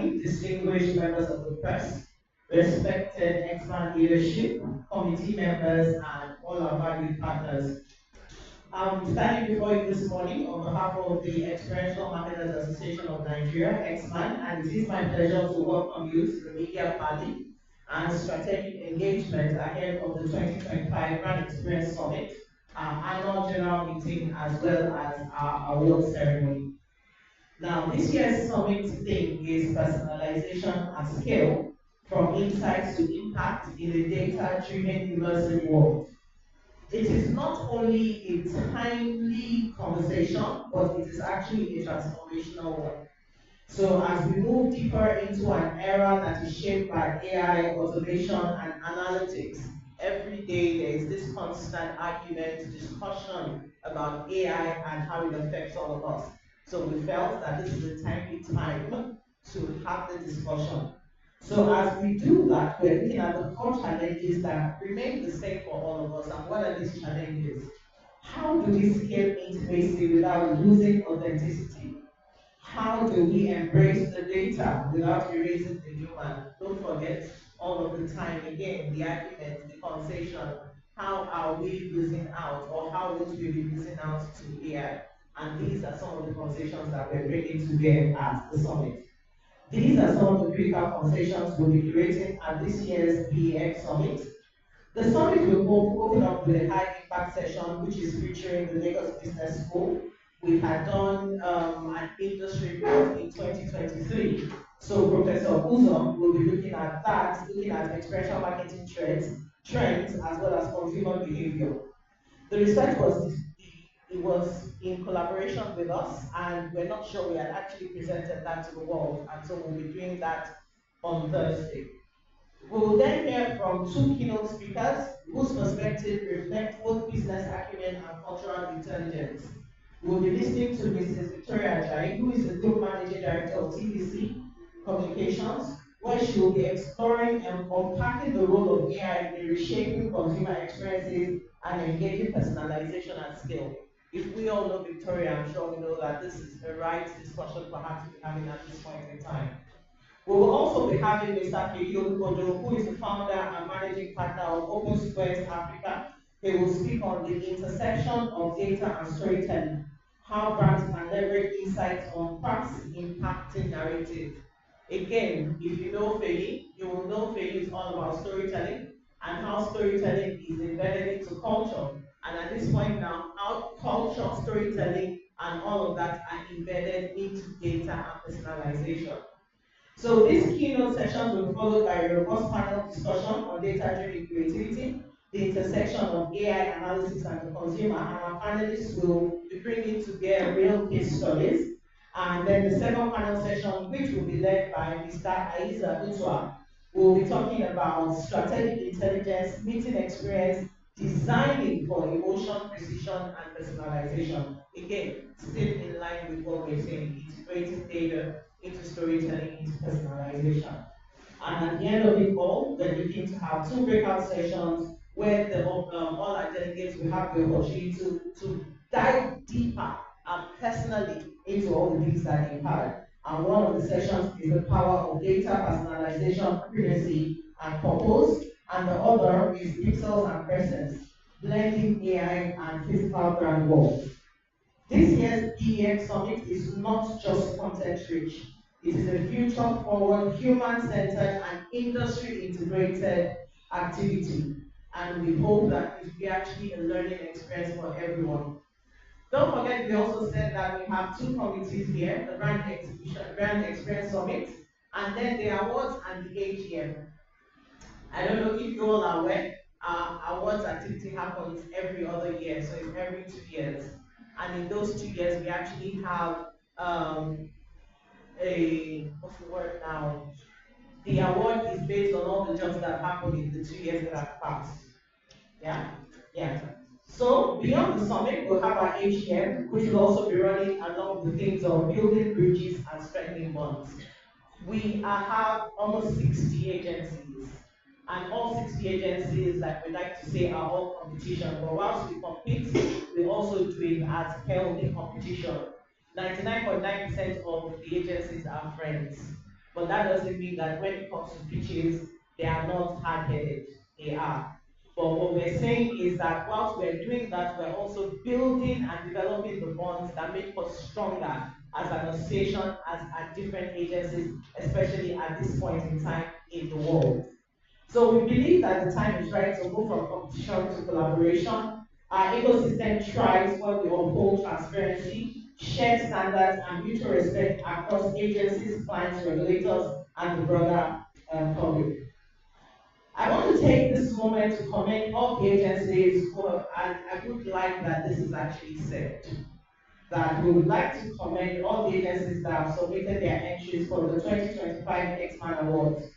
morning, distinguished members of the press, respected EXMAN leadership, committee members, and all our valued partners. I'm standing before you this morning on behalf of the Experiential Marketers Association of Nigeria, EXMAN, and it is my pleasure to welcome you to the media Parley and strategic engagement ahead of the 2025 Brand Experience Summit, our annual general meeting, as well as our award ceremony. Now, this year's summit theme is personalization at scale, from insights to impact in a data-driven immersive world. It is not only a timely conversation, but it is actually a transformational one. So as we move deeper into an era that is shaped by AI, automation, and analytics, every day there is this constant argument, discussion about AI and how it affects all of us. So we felt that this is a timely time to have the discussion. So as we do that, we're looking at the core challenges that remain the same for all of us. And what are these challenges? How do we scale intimacy without losing authenticity? How do we embrace the data without erasing the human? Don't forget, all of the time, again, the argument, the conversation, how are we losing out, or how will we be losing out to AI? And these are some of the conversations that we're bringing to bear at the summit. These are some of the critical conversations we'll be creating at this year's BEX Summit. The summit will open up with a high impact session, which is featuring the Lagos Business School. We had done an industry report in 2023. So Professor Uzom will be looking at that, looking at experiential marketing trends as well as consumer behavior. The research was in collaboration with us, and we're not sure we had actually presented that to the world, and so we'll be doing that on Thursday. We will then hear from two keynote speakers whose perspective reflect both business acumen and cultural intelligence. We'll be listening to Mrs. Victoria Ajayi, who is the Group Managing Director of TVC Communications, where she will be exploring and unpacking the role of AI in reshaping consumer experiences and engaging personalization at scale. If we all know Victoria, I'm sure we know that this is the right discussion for her to be having at this point in time. We will also be having Mr. Keyo Kodo, who is the founder and managing partner of Open Squares Africa. He will speak on the intersection of data and storytelling, how brands can leverage insights on fast impacting narrative. Again, if you know Fei, you will know Fei is all about storytelling and how storytelling is embedded into culture. And at this point now, how culture, storytelling, and all of that are embedded into data and personalization. So these keynote sessions will be followed by a robust panel discussion on data-driven creativity, the intersection of AI analysis and the consumer, and our panelists will be bringing to bear real case studies. And then the second panel session, which will be led by Mr. Aiza Utwa, will be talking about strategic intelligence, meeting experience, designing for emotion, precision, and personalization. Again, still in line with what we're saying, integrating data into storytelling, into personalization. And at the end of it all, we're looking to have two breakout sessions where all our delegates will have the opportunity to dive deeper and personally into all the things that they've had. And one of the sessions is the power of data, personalization, accuracy, and purpose. And the other is pixels and presence, blending AI and physical brand worlds. This year's EX Summit is not just content rich. It is a future forward, human centered, and industry integrated activity. And we hope that it will be actually a learning experience for everyone. Don't forget, we also said that we have two committees here, the Brand Experience Summit, and then the awards and the AGM. I don't know if you all are aware, our awards activity happens every other year, so it's every 2 years. And in those 2 years, we actually have what's the word now? The award is based on all the jobs that happened in the 2 years that have passed. Yeah? Yeah. So beyond the summit, we'll have our AGM, which will also be running along the themes of building bridges and strengthening bonds. We have almost 60 agencies, and all 60 agencies, like we like to say, are all competition. But whilst we compete, we also do it as healthy competition. 99.9% of the agencies are friends. But that doesn't mean that when it comes to pitches, they are not hard-headed. They are. But what we're saying is that whilst we're doing that, we're also building and developing the bonds that make us stronger as an association, as at different agencies, especially at this point in time in the world. So we believe that the time is right to move from competition to collaboration. Our ecosystem thrives when we uphold transparency, shared standards, and mutual respect across agencies, clients, regulators, and the broader public. I want to take this moment to commend all the agencies and I would like that this is actually said, that we would like to commend all the agencies that have submitted their entries for the 2025 EXMAN Awards.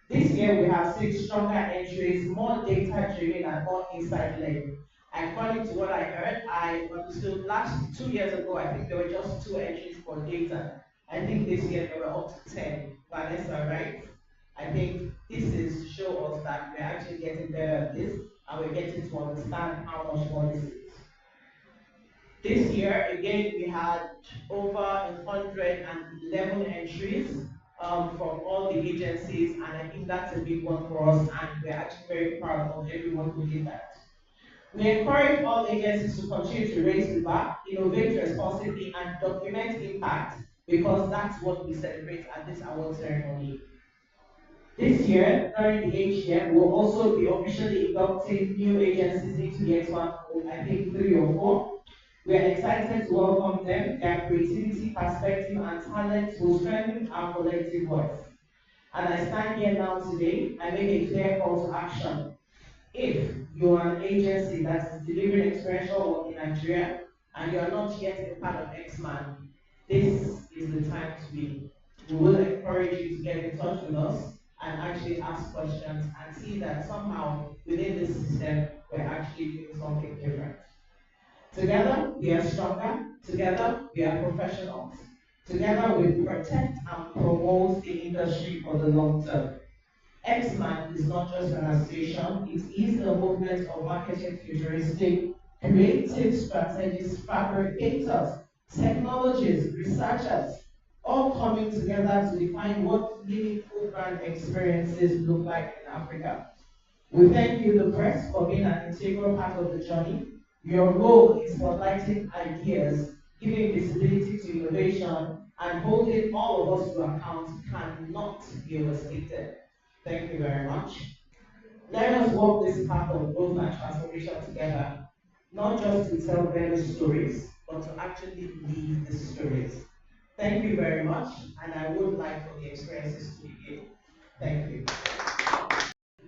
This year we have seen stronger entries, more data-driven and more insight-led. According to what I heard, I understood last 2 years ago, I think there were just 2 entries for data. I think this year there were up to 10. Vanessa, right? I think this is to show us that we're actually getting better at this and we're getting to understand how much more this is. This year, again, we had over 111 entries from all the agencies, and I think that's a big one for us, and we're actually very proud of everyone who did that. We encourage all agencies to continue to raise the bar, innovate responsibly, and document impact because that's what we celebrate at this award ceremony. This year, during the AGM, we'll also be officially inducting new agencies into the X1, I think 3 or 4. We are excited to welcome them. Their creativity, perspective, and talent will strengthen our collective voice. And I stand here now today, I make a clear call to action. If you are an agency that is delivering experiential work in Nigeria and you are not yet a part of EXMAN, this is the time to be. We will encourage you to get in touch with us and actually ask questions and see that somehow within this system we're actually doing something different. Together we are stronger, together we are professionals, together we protect and promote the industry for the long term. EXMAN is not just an association, it is a movement of marketing futuristic, creative strategists, fabricators, technologists, researchers, all coming together to define what meaningful brand experiences look like in Africa. We thank you, the press, for being an integral part of the journey. Your role is spotlighting ideas, giving visibility to innovation, and holding all of us to account cannot be overstated. Thank you very much. Let us walk this path of growth and transformation together, not just to tell better stories, but to actually lead the stories. Thank you very much, and I would like for the experiences to begin. Thank you.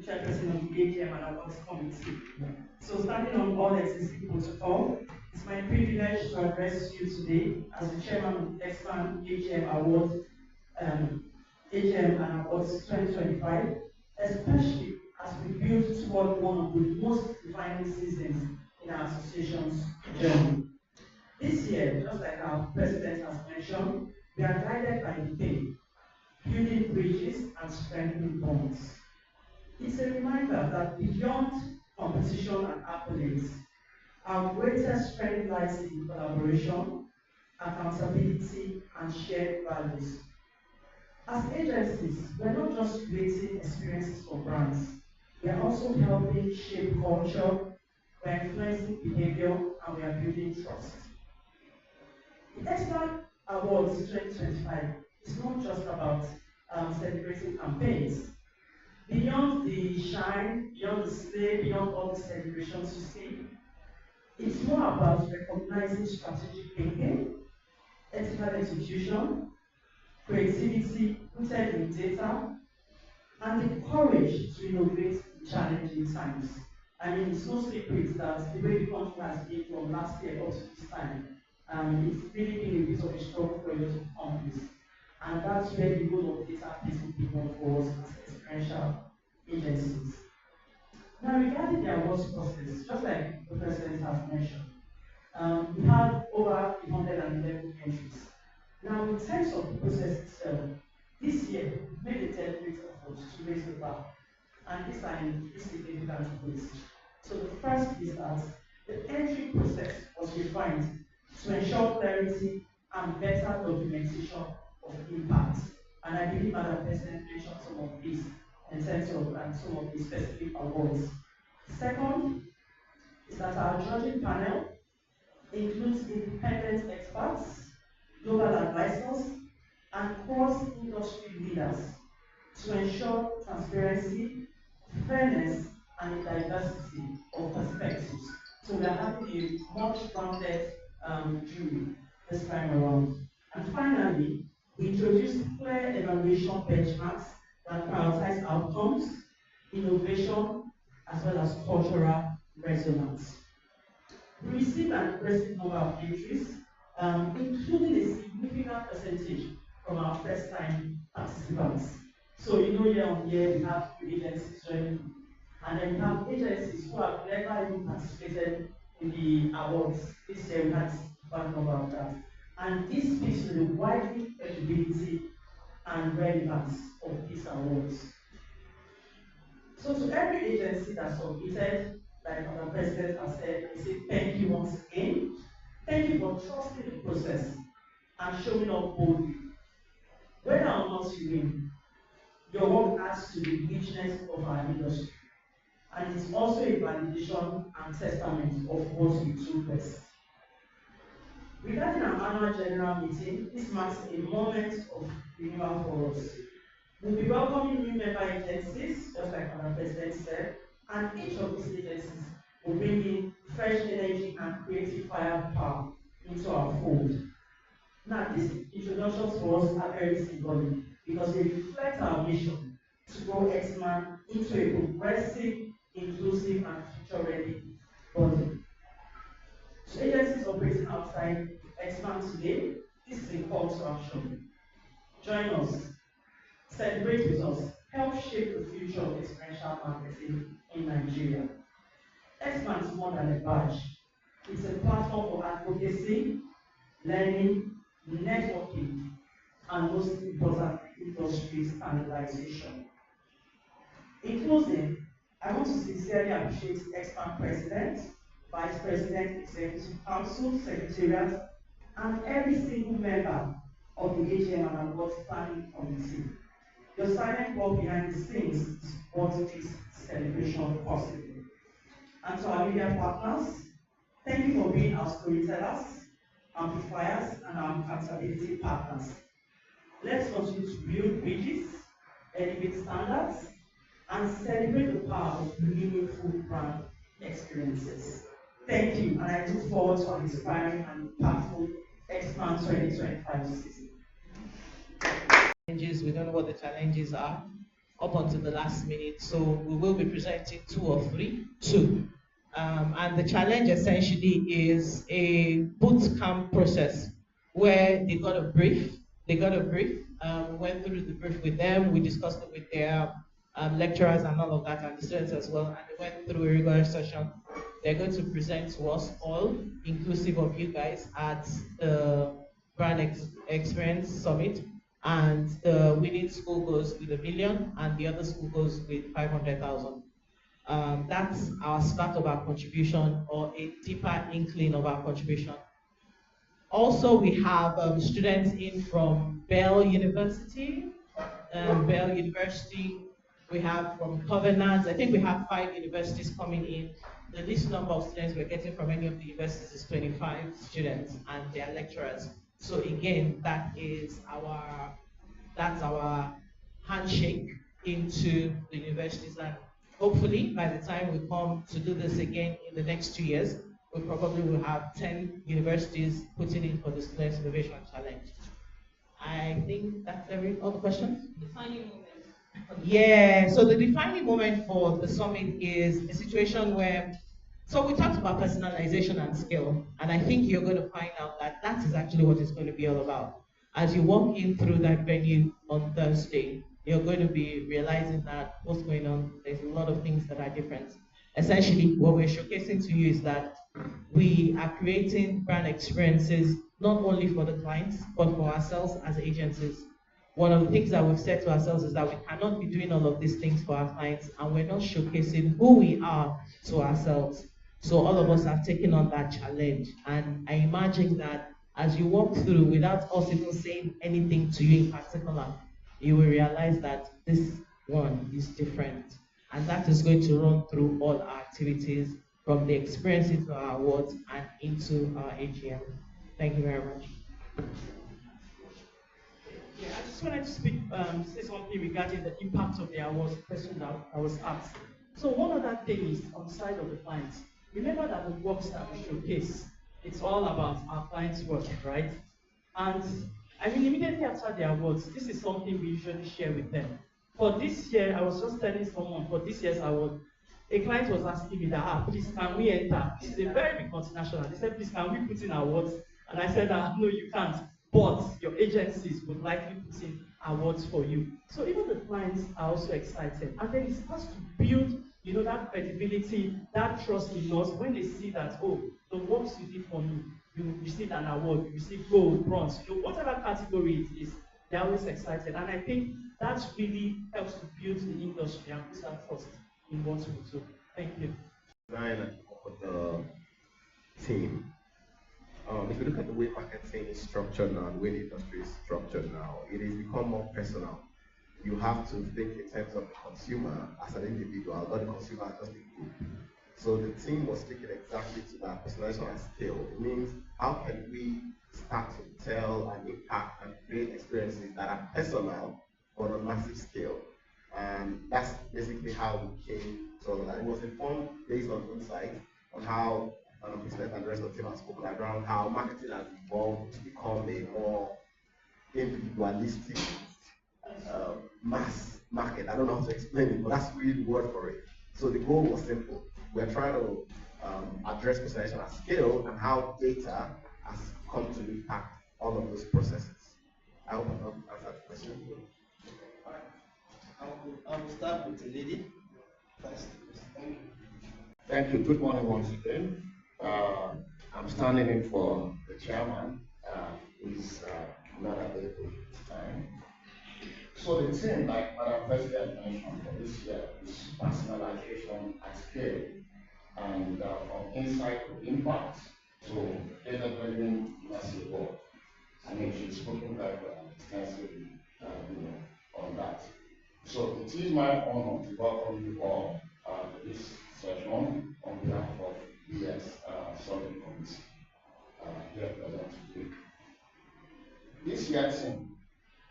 Chairperson of the AGM and Awards Committee. So standing on all existing protocol, it's my privilege to address you today as the Chairman of EXMAN AGM Awards, AGM and Awards 2025, especially as we build toward one of the most defining seasons in our association's journey. This year, just like our President has mentioned, we are guided by the theme, building bridges and strengthening bonds. It's a reminder that beyond competition and accolades, our greatest strength lies in collaboration, accountability, and shared values. As agencies, we're not just creating experiences for brands, we are also helping shape culture, we're influencing behavior, and we are building trust. The EXMAN Awards 2025 is not just about celebrating campaigns. Beyond the shine, beyond the slay, beyond all the celebrations you see, it's more about recognizing strategic thinking, ethical execution, creativity rooted in data, and the courage to innovate in challenging times. I mean, it's no secret that the way the country has been from last year up to this time, it's really been a bit of a struggle for a lot of companies. And that's where the role of data plays a big one for us as experiential agencies. Now, regarding the awards process, just like the President has mentioned, we have over 111 entries. Now, in terms of the process itself, this year we made a deliberate effort to raise the bar, and these are in three significant ways. So the first is that the entry process was refined to ensure clarity and better documentation of impact. And I believe Madam President mentioned some of these in terms of some of the specific awards. Second is that our judging panel includes independent experts, global advisors, and cross-industry leaders to ensure transparency, fairness, and a diversity of perspectives. So we are having a much rounded jury this time around. And finally, we introduced clear evaluation benchmarks that prioritize outcomes, innovation, as well as cultural resonance. We received an impressive number of entries, including a significant percentage from our first-time participants. So you know, year on year we have agencies joining, and then we have agencies who have never even participated in the awards. This year we had a number of that. And this speaks to the widely credibility and relevance of these awards. So to every agency that submitted, like our president has said, we say thank you once again. Thank you for trusting the process and showing up boldly. Whether or not you win, your work adds to the richness of our industry. And it is also a validation and testament of what we do best. Regarding our annual general meeting, this marks a moment of renewal for us. We'll be welcoming new member agencies, just like our president said, and each of these agencies will bring in fresh energy and creative firepower into our fold. Now, these introductions for us are very symbolic because they reflect our mission to grow EXMAN into a progressive, inclusive, and future-ready body. To agencies operating outside EXMAN today, this is a call to action. Join us. Celebrate with us, help shape the future of experiential marketing in Nigeria. EXMAN is more than a badge. It's a platform for advocacy, learning, networking, and most importantly, industry standardization. In closing, I want to sincerely appreciate EXMAN President, Vice President, Executive Council, Secretariat, and every single member of the AGM and Awards Planning Committee. Your silent work behind the scenes is what makes celebration possible. And to our media partners, thank you for being our storytellers, amplifiers, and our accountability partners. Let's continue to build bridges, elevate standards, and celebrate the power of meaningful brand experiences. Thank you, and I look forward to an inspiring and impactful EXMAN 2025 season. We don't know what the challenges are up until the last minute, so we will be presenting two. And the challenge essentially is a boot camp process where they got a brief. We went through the brief with them, we discussed it with their lecturers and all of that, and the students as well, and they went through a rigorous session. They're going to present to us all, inclusive of you guys, at the Brand Experience Summit. And the winning school goes with $1 million, and the other school goes with 500,000. That's our start of our contribution, or a deeper inkling of our contribution. Also, we have students in from Bell University. We have from Covenant. I think we have 5 universities coming in. The least number of students we're getting from any of the universities is 25 students and their lecturers. So again, that's our handshake into the universities, and hopefully by the time we come to do this again in the next 2 years, we probably will have 10 universities putting in for the Students Innovation Challenge. I think that's all the questions. Defining moment. Yeah, so the defining moment for the summit is a situation where, so we talked about personalization and skill, and I think you're going to find out that that is actually what it's going to be all about. As you walk in through that venue on Thursday, you're going to be realizing that what's going on, there's a lot of things that are different. Essentially, what we're showcasing to you is that we are creating brand experiences not only for the clients, but for ourselves as agencies. One of the things that we've said to ourselves is that we cannot be doing all of these things for our clients, and we're not showcasing who we are to ourselves. So all of us have taken on that challenge, and I imagine that as you walk through, without us even saying anything to you in particular, you will realize that this one is different. And that is going to run through all our activities from the experience into our awards and into our AGM. Thank you very much. Yeah, I just wanted to say something regarding the impact of the awards question that I was asked. So one other thing is on the side of the clients. Remember that the works that we showcase, it's all about our clients' work, right? And I mean, immediately after the awards, this is something we usually share with them. For this year, I was just telling someone for this year's award, a client was asking me that, please, can we enter? This is a very big multinational. They said, please, can we put in awards? And I said, no, you can't. But your agencies would likely put in awards for you. So even the clients are also excited. And then it starts to build, that credibility, that trust in us when they see that, oh, the works you did for me, you received an award, you received gold, bronze, whatever category it is, they're always excited. And I think that really helps to build the industry and boost that trust in what we do. Thank you. Design of the team. If you look at the way marketing is structured now, the way the industry is structured now, it has become more personal. You have to think in terms of the consumer as an individual, not the consumer as just a group. So the team was taken exactly to that personalization and scale. It means how can we start to tell and impact and create experiences that are personal on a massive scale. And that's basically how we came to all of that. It was informed based on insight on how President and the rest of the team have spoken around how marketing has evolved to become a more individualistic mass market. I don't know how to explain it, but that's really the word for it. So the goal was simple. We're trying to address personalization at scale and how data has come to impact all of those processes. I hope I've answered the question. All right. I will start with the lady first. Thank you. Thank you. Good morning once again. I'm standing in for the chairman, who is not available this time. So the theme, like Madam President mentioned for this year, is personalization at scale, and from insight to impact to data-driven massive work. I mean, she's spoken very well and extensively on that. So it is my honor to welcome you all to this session on behalf of EX Summit Committee here present today. This year's theme,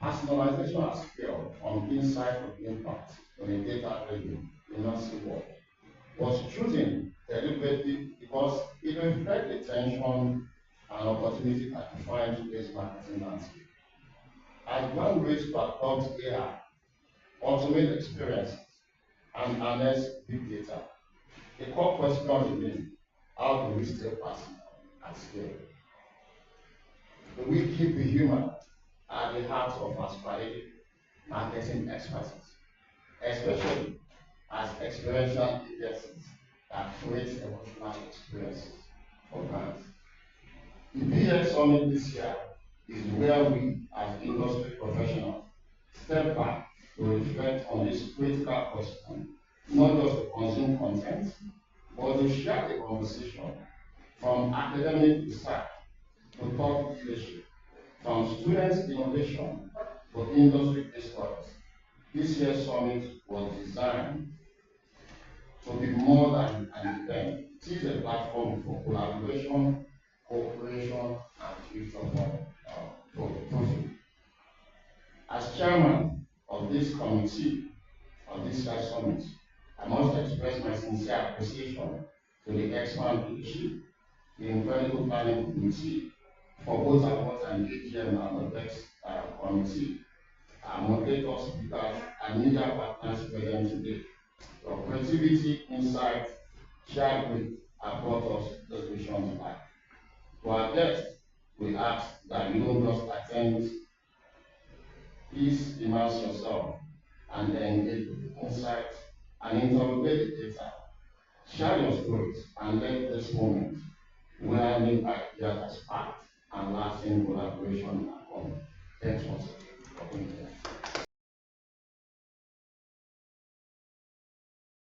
personalization at scale from insight to impact in a data-driven immersive world, was chosen deliberately because it reflects the tension and opportunity that define today's marketing landscape. As one ways to adopt AI, automate experiences, and harness big data, the core question remains: how do we stay personal at scale? Do we keep the human at the heart of our strategic marketing expertise, especially as experiential agencies that create emotional experiences for brands? The BX Summit this year is where we, as industry professionals, step back to reflect on this critical question, not just to consume content, but to share the conversation from academic research to thought leadership, from students' innovation to industry experts. This year's summit was designed to be more than an event. It is a platform for collaboration, cooperation, and future proofing. As chairman of this committee, of this year's summit, I must express my sincere appreciation to the EXMAN leadership, the incredible planning committee, for both awards and AGM and the next committee, moderators, speakers, and media partners present today. Your creativity, insight, shared with have brought us this vision to life. To our guests, we ask that you don't just attend, please immerse yourself and engage with the insights and interrogate the data. Share your stories and let this moment where new ideas are sparked and lasting collaboration are common. Thanks once again for being here.